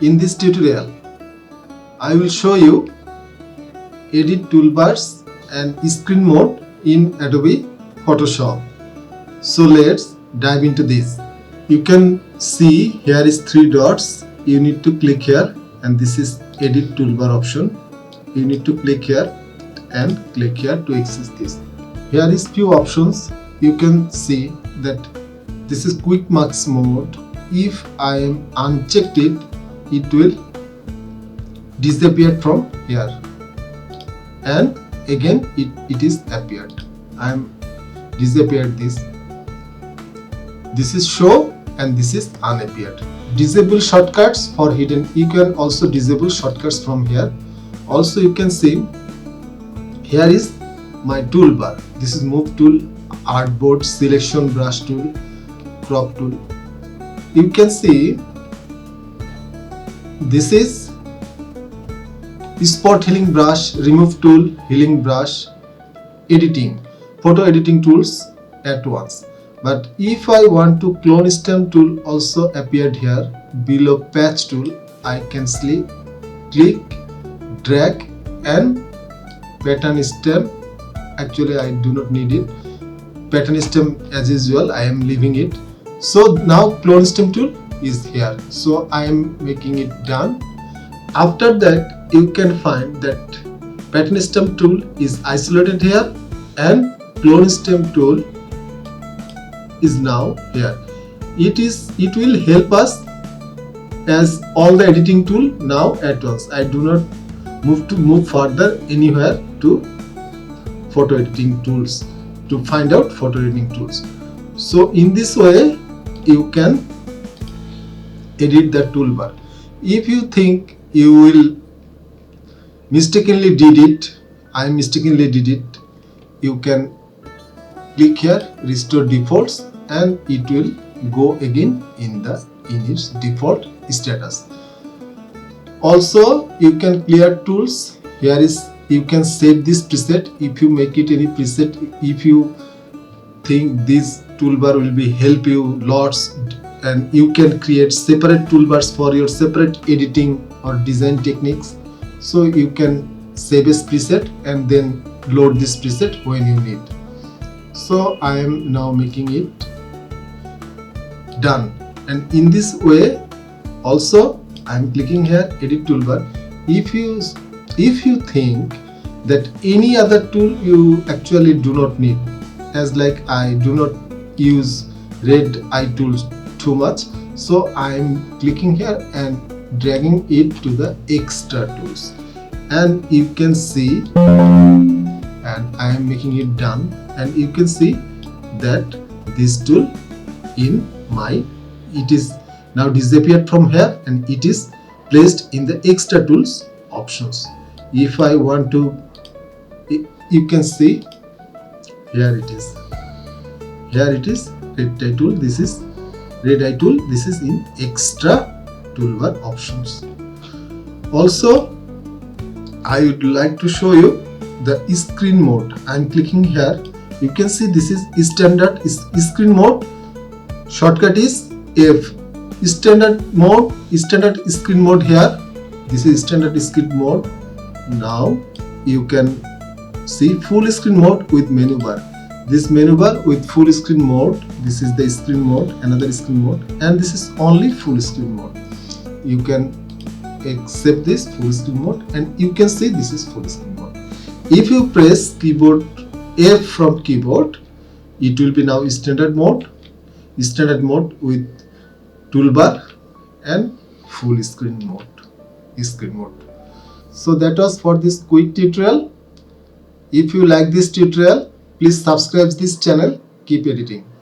In this tutorial, I will show you edit toolbars and screen mode in Adobe Photoshop. So let's dive into this. You can see here is 3 dots. You need to click here, and this is edit toolbar option. You need to click here and click here to access this. Here is few options. You can see that this is quick marks mode. If I am unchecked it will disappear from here, and again it is appeared. I am disappeared this. This is show and this is unappeared. Disable shortcuts for hidden. You can also disable shortcuts from here. Also you can see here is my toolbar. This is move tool, artboard, selection brush tool, crop tool. You can see this is spot healing brush, remove tool, healing brush, editing, photo editing tools at once. But if I want to clone stem tool also appeared here below patch tool, I can click, drag and pattern stem. Actually I do not need it. Pattern stem as usual I am leaving it. So now clone stem tool is here. So I am making it done. After that you can find that pattern stem tool is isolated here and clone stem tool is now here. It will help us as all the editing tool now at once. I do not move further anywhere to photo editing tools to find out photo editing tools. So in this way you can edit the toolbar. If you think you will mistakenly did it, I mistakenly did it, you can click here restore defaults and it will go again in its default status. Also you can clear tools. Here is you can save this preset. If you make it any preset, if you think this toolbar will be help you lots, and you can create separate toolbars for your separate editing or design techniques. So you can save as preset and then load this preset when you need. So I am now making it done, and in this way also I am clicking here edit toolbar. If you think that any other tool you actually do not need, as like I do not use red eye tools too much, so I am clicking here and dragging it to the extra tools, and you can see, and I am making it done, and you can see that this tool in it is now disappeared from here and it is placed in the extra tools options. If I want to, you can see here it is red eye tool, this is red eye tool, this is in extra toolbar options. Also I would like to show you the screen mode. I am clicking here. You can see this is standard screen mode. Shortcut is F. Standard screen mode here. This is standard screen mode. Now you can see full screen mode with menu bar. This menu bar with full screen mode. This is the screen mode, another screen mode, and this is only full screen mode. You can accept this full screen mode, and you can see this is full screen mode. If you press keyboard F from keyboard, it will be now standard mode with toolbar and full screen mode. So that was for this quick tutorial. If you like this tutorial, please subscribe this channel. Keep editing.